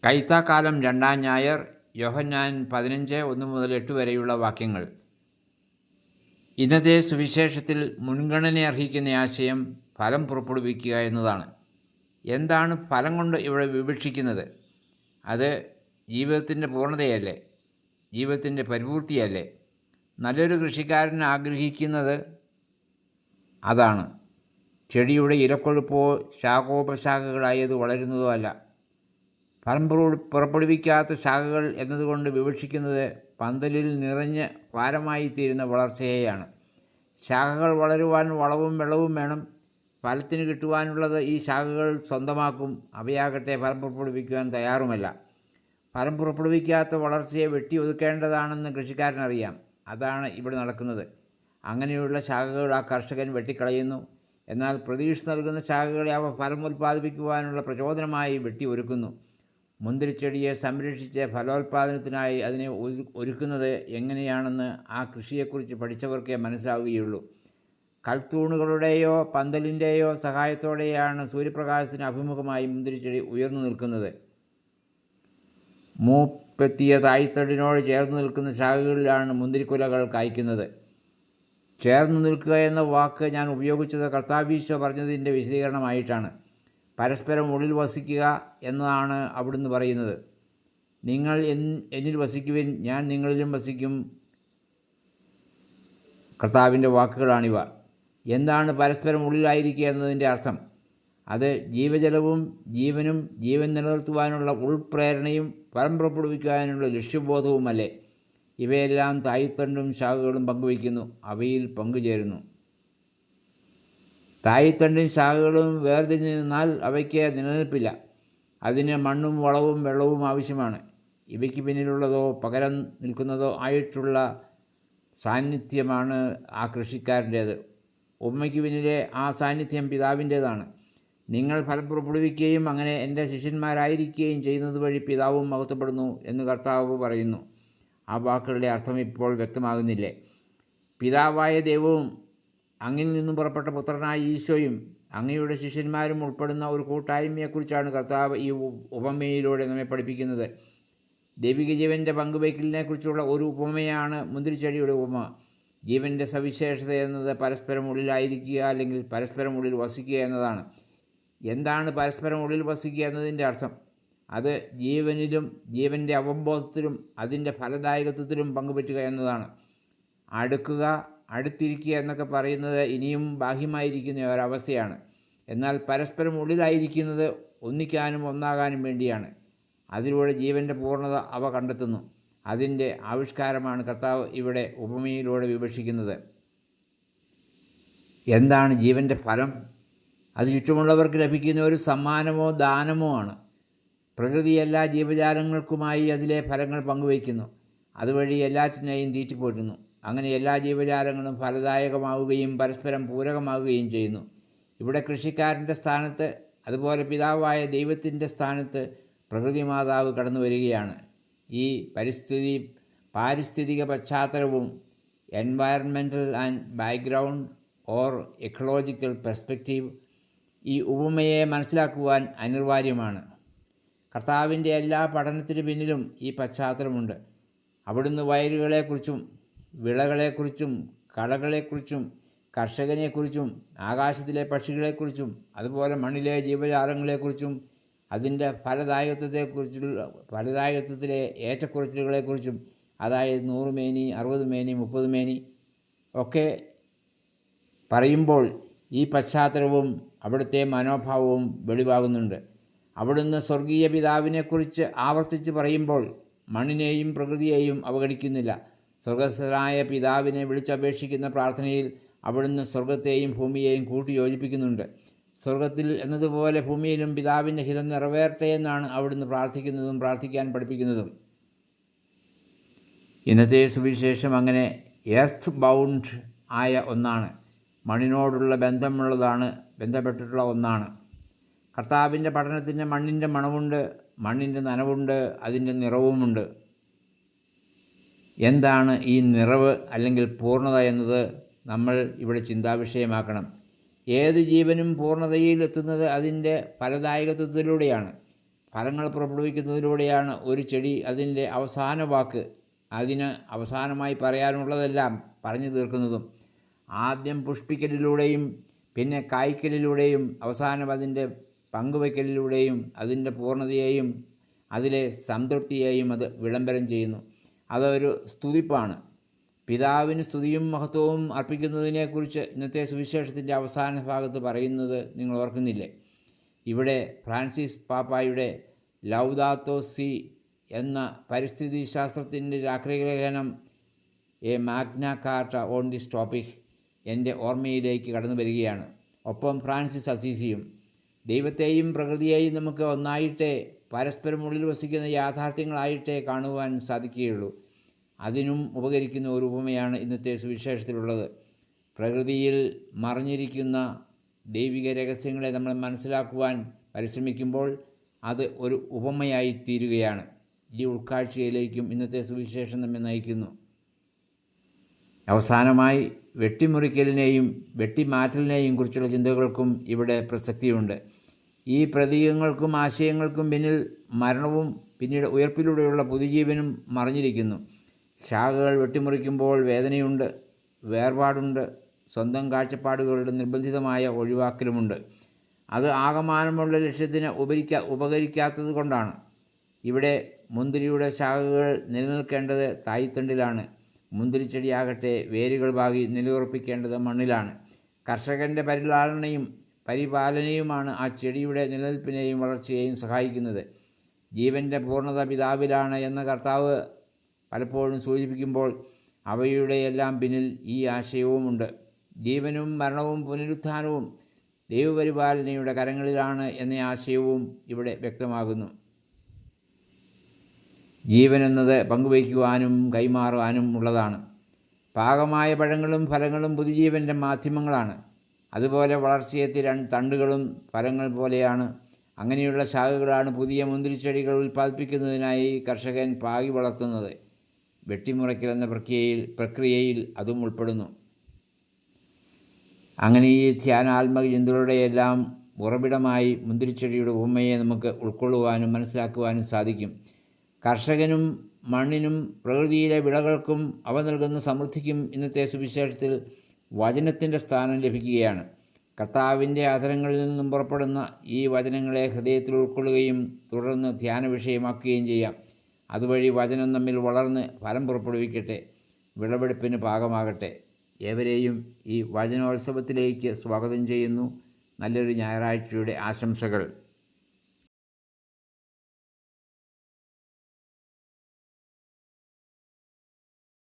കൈത്താക്കാലം 2-ാം ഞായർ യോഹന്നാൻ 15:1-8 വരെയുള്ള വാക്യങ്ങൾ. ഇന്നത്തെ സുവിശേഷത്തിൽ മുൻഗണന അർഹിക്കുന്ന ആശയം ഫലം പുറപ്പെടുവിക്കുക എന്നതാണ്. എന്താണ് ഫലം കൊണ്ട് ഇവിടെ വിവക്ഷിക്കുന്നത്? അത് ജീവിതത്തിൻ്റെ പൂർണ്ണതയല്ലേ? ജീവിതത്തിൻ്റെ പരിപൂർത്തിയല്ലേ? നല്ലൊരു കൃഷിക്കാരൻ ആഗ്രഹിക്കുന്നത് അതാണ്. ചെടിയുടെ ഇലക്കൊഴുപ്പോ ശാഖോപശാഖകളായത് വളരുന്നതോ അല്ല. ഫലം പുറപ്പെടുവിക്കാത്ത ശാഖകൾ എന്നതുകൊണ്ട് വിവക്ഷിക്കുന്നത് പന്തലിൽ നിറഞ്ഞ് ഭാരമായിത്തീരുന്ന വളർച്ചയെയാണ്. ശാഖകൾ വളരുവാൻ വളവും വെള്ളവും വേണം. ഫലത്തിന് കിട്ടുവാനുള്ളത് ഈ ശാഖകൾ സ്വന്തമാക്കും. അവയാകട്ടെ ഫലം പുറപ്പെടുവിക്കുവാൻ തയ്യാറുമല്ല. ഫലം പുറപ്പെടുവിക്കാത്ത വളർച്ചയെ വെട്ടി ഒതുക്കേണ്ടതാണെന്ന് കൃഷിക്കാരനറിയാം. അതാണ് ഇവിടെ നടക്കുന്നത്. അങ്ങനെയുള്ള ശാഖകൾ ആ കർഷകൻ വെട്ടിക്കളയുന്നു. എന്നാൽ പ്രതീക്ഷ നൽകുന്ന ശാഖകളെ അവ ഫലം ഉൽപ്പാദിപ്പിക്കുവാനുള്ള പ്രചോദനമായി വെട്ടി ഒരുക്കുന്നു. മുന്തിരിച്ചെടിയെ സംരക്ഷിച്ച് ഫലോൽപാദനത്തിനായി അതിനെ ഒരുക്കുന്നത് എങ്ങനെയാണെന്ന് ആ കൃഷിയെക്കുറിച്ച് പഠിച്ചവർക്കേ മനസ്സിലാവുകയുള്ളൂ. കൽത്തൂണുകളുടെയോ പന്തലിൻ്റെയോ സഹായത്തോടെയാണ് സൂര്യപ്രകാശത്തിന് അഭിമുഖമായി മുന്തിരിച്ചെടി ഉയർന്നു നിൽക്കുന്നത്. മൂപ്പെത്തിയ തായ്തടിനോട് ചേർന്ന് നിൽക്കുന്ന ശാഖകളിലാണ് മുന്തിരിക്കുലകൾ കായ്ക്കുന്നത്. ചേർന്ന് നിൽക്കുക എന്ന വാക്ക് ഞാൻ ഉപയോഗിച്ചത് കർത്താവീശോ പറഞ്ഞതിൻ്റെ വിശദീകരണമായിട്ടാണ്. പരസ്പരം ഉള്ളിൽ വസിക്കുക എന്നതാണ് അവിടുന്ന് പറയുന്നത്. നിങ്ങൾ എന്നിൽ വസിക്കുവിൻ, ഞാൻ നിങ്ങളിലും വസിക്കും. കർത്താവിൻ്റെ വാക്കുകളാണിവ. എന്താണ് പരസ്പരം ഉള്ളിലായിരിക്കുക എന്നതിൻ്റെ അർത്ഥം? അത് ജീവജലവും ജീവനും ജീവൻ നിലനിർത്തുവാനുള്ള ഉൾപ്രേരണയും ഫലം പുറപ്പെടുവിക്കുവാനുള്ള ലക്ഷ്യബോധവുമല്ലേ? ഇവയെല്ലാം തായ്തണ്ടും ശാഖകളും പങ്കുവയ്ക്കുന്നു, അവയിൽ പങ്കുചേരുന്നു. തായ്തണ്ടും ശാഖകളും വേർതിരിഞ്ഞ് നിന്നാൽ അവയ്ക്ക് നിലനിൽപ്പില്ല. അതിന് മണ്ണും വളവും വെള്ളവും ആവശ്യമാണ്. ഇവയ്ക്ക് പിന്നിലുള്ളതോ പകരം നിൽക്കുന്നതോ ആയിട്ടുള്ള സാന്നിധ്യമാണ് ആ കൃഷിക്കാരൻ്റേത്. ഉപമയ്ക്ക് പിന്നിലെ ആ സാന്നിധ്യം പിതാവിൻ്റേതാണ്. നിങ്ങൾ ഫലം പുറപ്പെടുവിക്കുകയും അങ്ങനെ എൻ്റെ ശിഷ്യന്മാരായിരിക്കുകയും ചെയ്യുന്നത് വഴി പിതാവും മഹത്വപ്പെടുന്നു എന്ന് കർത്താവ് പറയുന്നു. ആ വാക്കുകളുടെ അർത്ഥം ഇപ്പോൾ വ്യക്തമാകുന്നില്ലേ? പിതാവായ ദൈവവും അങ്ങിൽ നിന്നും പുറപ്പെട്ട പുത്രനായ ഈശോയും അങ്ങയുടെ ശിഷ്യന്മാരും ഉൾപ്പെടുന്ന ഒരു കൂട്ടായ്മയെക്കുറിച്ചാണ് കർത്താവ് ഈ ഉപമയിലൂടെ നമ്മെ പഠിപ്പിക്കുന്നത്. ദൈവിക ജീവൻ്റെ പങ്കുവയ്ക്കലിനെക്കുറിച്ചുള്ള ഒരു ഉപമയാണ് മുന്തിരിച്ചെടിയുടെ ഉപമ. ജീവൻ്റെ സവിശേഷത എന്നത് പരസ്പരം ഉള്ളിലായിരിക്കുക അല്ലെങ്കിൽ പരസ്പരം ഉള്ളിൽ വസിക്കുക എന്നതാണ്. എന്താണ് പരസ്പരം ഉള്ളിൽ വസിക്കുക എന്നതിൻ്റെ അർത്ഥം? അത് ജീവനിലും ജീവൻ്റെ അവബോധത്തിലും അതിൻ്റെ ഫലദായകത്വത്തിലും പങ്കുപറ്റുക എന്നതാണ്. അടുക്കുക, അടുത്തിരിക്കുക എന്നൊക്കെ പറയുന്നത് ഇനിയും ബാഹ്യമായിരിക്കുന്ന ഒരവസ്ഥയാണ്. എന്നാൽ പരസ്പരം ഉള്ളിലായിരിക്കുന്നത് ഒന്നിക്കാനും ഒന്നാകാനും വേണ്ടിയാണ്. അതിലൂടെ ജീവൻ്റെ പൂർണ്ണത അവ കണ്ടെത്തുന്നു. അതിൻ്റെ ആവിഷ്കാരമാണ് കർത്താവ് ഇവിടെ ഉപമയിലൂടെ വിവക്ഷിക്കുന്നത്. എന്താണ് ജീവൻ്റെ ഫലം? അത് ചുറ്റുമുള്ളവർക്ക് ലഭിക്കുന്ന ഒരു സമ്മാനമോ ദാനമോ ആണ്. പ്രകൃതി എല്ലാ ജീവജാലങ്ങൾക്കുമായി അതിലെ ഫലങ്ങൾ പങ്കുവയ്ക്കുന്നു. അതുവഴി എല്ലാറ്റിനെയും തീറ്റിപ്പോറ്റുന്നു. അങ്ങനെ എല്ലാ ജീവജാലങ്ങളും ഫലദായകമാവുകയും പരസ്പരം പൂരകമാവുകയും ചെയ്യുന്നു. ഇവിടെ കൃഷിക്കാരൻ്റെ സ്ഥാനത്ത്, അതുപോലെ പിതാവായ ദൈവത്തിൻ്റെ സ്ഥാനത്ത് പ്രകൃതി മാതാവ് കടന്നു വരികയാണ്. ഈ പാരിസ്ഥിതിക പശ്ചാത്തലവും environmental and background or ecological perspective ഈ ഉപമയെ മനസ്സിലാക്കുവാൻ അനിവാര്യമാണ്. കർത്താവിൻ്റെ എല്ലാ പഠനത്തിനു പിന്നിലും ഈ പശ്ചാത്തലമുണ്ട്. അവിടുന്ന് വയലുകളെക്കുറിച്ചും വിളകളെക്കുറിച്ചും കളകളെക്കുറിച്ചും കർഷകനെക്കുറിച്ചും ആകാശത്തിലെ പക്ഷികളെക്കുറിച്ചും അതുപോലെ മണ്ണിലെ ജീവജാലങ്ങളെക്കുറിച്ചും അതിൻ്റെ ഫലദായകത്വത്തിലെ ഏറ്റക്കുറച്ചിലുകളെക്കുറിച്ചും, അതായത് 100 മേനി 60 മേനി 30 മേനി ഒക്കെ പറയുമ്പോൾ ഈ പശ്ചാത്തലവും അവിടുത്തെ മനോഭാവവും വെളിവാകുന്നുണ്ട്. അവിടുന്ന് സ്വർഗീയ പിതാവിനെക്കുറിച്ച് ആവർത്തിച്ച് പറയുമ്പോൾ മണ്ണിനെയും പ്രകൃതിയെയും അവഗണിക്കുന്നില്ല. സ്വർഗസ്ഥനായ പിതാവിനെ വിളിച്ചപേക്ഷിക്കുന്ന പ്രാർത്ഥനയിൽ അവിടുന്ന് സ്വർഗത്തെയും ഭൂമിയെയും കൂട്ടി യോജിപ്പിക്കുന്നുണ്ട്. സ്വർഗത്തിൽ എന്നതുപോലെ ഭൂമിയിലും പിതാവിൻ്റെ ഹിതം നിറവേറട്ടെ എന്നാണ് അവിടുന്ന് പ്രാർത്ഥിക്കുന്നതും പ്രാർത്ഥിക്കാൻ പഠിപ്പിക്കുന്നതും. ഇന്നത്തെ സുവിശേഷം അങ്ങനെ എർത്ത് ബൗണ്ട് ആയ ഒന്നാണ്. മണ്ണിനോടുള്ള ബന്ധപ്പെട്ടിട്ടുള്ള ഒന്നാണ്. കർത്താവിൻ്റെ പഠനത്തിന് മണ്ണിൻ്റെ മണമുണ്ട്, മണ്ണിൻ്റെ നനവുണ്ട്, അതിൻ്റെ നിറവുമുണ്ട്. എന്താണ് ഈ നിറവ് അല്ലെങ്കിൽ പൂർണ്ണത എന്നത് നമ്മൾ ഇവിടെ ചിന്താവിഷയമാക്കണം. ഏത് ജീവനും പൂർണ്ണതയിൽ എത്തുന്നത് അതിൻ്റെ ഫലദായകത്വത്തിലൂടെയാണ്. ഫലങ്ങൾ പുറപ്പെടുവിക്കുന്നതിലൂടെയാണ് ഒരു ചെടി അതിൻ്റെ അവസാന വാക്ക്, അതിന് അവസാനമായി പറയാനുള്ളതെല്ലാം പറഞ്ഞു തീർക്കുന്നതും. ആദ്യം പുഷ്പിക്കലിലൂടെയും പിന്നെ കായ്ക്കലിലൂടെയും അവസാനം അതിൻ്റെ പങ്കുവയ്ക്കലിലൂടെയും അതിൻ്റെ പൂർണ്ണതയെയും അതിലെ സംതൃപ്തിയെയും അത് വിളംബരം ചെയ്യുന്നു. അതൊരു സ്തുതിപ്പാണ്. പിതാവിന് സ്തുതിയും മഹത്വവും അർപ്പിക്കുന്നതിനെക്കുറിച്ച് ഇന്നത്തെ സുവിശേഷത്തിൻ്റെ അവസാന ഭാഗത്ത് പറയുന്നത് നിങ്ങൾ ഓർക്കുന്നില്ലേ? ഇവിടെ ഫ്രാൻസിസ് പാപ്പായുടെ ലൗദാത്തോ സി എന്ന പരിസ്ഥിതി ശാസ്ത്രത്തിൻ്റെ ചാക്രികലേഖനം a Magna Carta on this topic എൻ്റെ ഓർമ്മയിലേക്ക് കടന്നു വരികയാണ്. ഒപ്പം ഫ്രാൻസിസ് അസീസിയും. ദൈവത്തെയും പ്രകൃതിയെയും നമുക്ക് ഒന്നായിട്ടേ, പരസ്പരം ഉള്ളിൽ വസിക്കുന്ന യാഥാർത്ഥ്യങ്ങളായിട്ടേ കാണുവാൻ സാധിക്കുകയുള്ളൂ. അതിനും ഉപകരിക്കുന്ന ഒരു ഉപമയാണ് ഇന്നത്തെ സുവിശേഷത്തിലുള്ളത്. പ്രകൃതിയിൽ മറഞ്ഞിരിക്കുന്ന ദൈവിക രഹസ്യങ്ങളെ നമ്മൾ മനസ്സിലാക്കുവാൻ പരിശ്രമിക്കുമ്പോൾ അത് ഒരു ഉപമയായി തീരുകയാണ്. ഈ ഉൾക്കാഴ്ചയിലേക്കും ഇന്നത്തെ സുവിശേഷം നമ്മെ നയിക്കുന്നു. അവസാനമായി വെട്ടിമുറിക്കലിനെയും വെട്ടിമാറ്റലിനെയും കുറിച്ചുള്ള ചിന്തകൾക്കും ഇവിടെ പ്രസക്തിയുണ്ട്. ഈ പ്രതീകങ്ങൾക്കും ആശയങ്ങൾക്കും പിന്നിൽ മരണവും പിന്നീട് ഉയർപ്പിലൂടെയുള്ള പുതുജീവനും മറഞ്ഞിരിക്കുന്നു. ശാഖകൾ വെട്ടിമുറിക്കുമ്പോൾ വേദനയുണ്ട്, വേർപാടുണ്ട്, സ്വന്തം കാഴ്ചപ്പാടുകളുടെ നിർബന്ധിതമായ ഒഴിവാക്കലുമുണ്ട്. അത് ആകമാനമുള്ള ലക്ഷ്യത്തിന് ഉപകരിക്കാത്തത് കൊണ്ടാണ്. ഇവിടെ മുന്തിരിയുടെ ശാഖകൾ നിലനിൽക്കേണ്ടത് തായ്തണ്ടിലാണ്. മുന്തിരിച്ചെടിയാകട്ടെ വേരുകൾ പാകി നിലയുറപ്പിക്കേണ്ടത് മണ്ണിലാണ്. കർഷകൻ്റെ പരിപാലനയുമാണ് ആ ചെടിയുടെ നിലനിൽപ്പിനെയും വളർച്ചയെയും സഹായിക്കുന്നത്. ജീവൻ്റെ പൂർണ്ണത പിതാവിലാണ് എന്ന കർത്താവ് പലപ്പോഴും സൂചിപ്പിക്കുമ്പോൾ അവയുടെയെല്ലാം പിന്നിൽ ഈ ആശയവുമുണ്ട്. ജീവനും മരണവും പുനരുത്ഥാനവും ദൈവപരിപാലനയുടെ കരങ്ങളിലാണ് എന്ന ആശയവും ഇവിടെ വ്യക്തമാകുന്നു. ജീവൻ എന്നത് പങ്കുവയ്ക്കുവാനും കൈമാറുവാനും ഉള്ളതാണ്. പാകമായ പഴങ്ങളും ഫലങ്ങളും പുതുജീവൻ്റെ മാധ്യമങ്ങളാണ്. അതുപോലെ വളർച്ചയെത്തിയ തണ്ടുകളും ഫലങ്ങൾ പോലെയാണ്. അങ്ങനെയുള്ള ശാഖകളാണ് പുതിയ മുന്തിരിച്ചെടികൾ ഉൽപ്പാദിപ്പിക്കുന്നതിനായി കർഷകൻ പാകി വളർത്തുന്നത്. വെട്ടിമുറിക്കൽ എന്ന പ്രക്രിയയിൽ അതും ഉൾപ്പെടുന്നു. അങ്ങനെ ഈ ധ്യാനാത്മക ചിന്തകളുടെയെല്ലാം ഉറവിടമായി മുന്തിരിച്ചെടിയുടെ ഉപമയെ നമുക്ക് ഉൾക്കൊള്ളുവാനും മനസ്സിലാക്കുവാനും സാധിക്കും. കർഷകനും മണ്ണിനും പ്രകൃതിയിലെ വിളകൾക്കും അവ നൽകുന്ന സമൃദ്ധിക്കും ഇന്നത്തെ സുവിശേഷത്തിൽ വചനത്തിൻ്റെ സ്ഥാനം ലഭിക്കുകയാണ്. കർത്താവിൻ്റെ അധരങ്ങളിൽ നിന്നും പുറപ്പെടുന്ന ഈ വചനങ്ങളെ ഹൃദയത്തിൽ ഉൾക്കൊള്ളുകയും തുടർന്ന് ധ്യാന വിഷയമാക്കുകയും ചെയ്യാം. അതുവഴി വചനം നമ്മിൽ വളർന്ന് ഫലം പുറപ്പെടുവിക്കട്ടെ, വിളവെടുപ്പിന് പാകമാകട്ടെ. ഏവരെയും ഈ വചനോത്സവത്തിലേക്ക് സ്വാഗതം ചെയ്യുന്നു. നല്ലൊരു ഞായറാഴ്ചയുടെ ആശംസകൾ.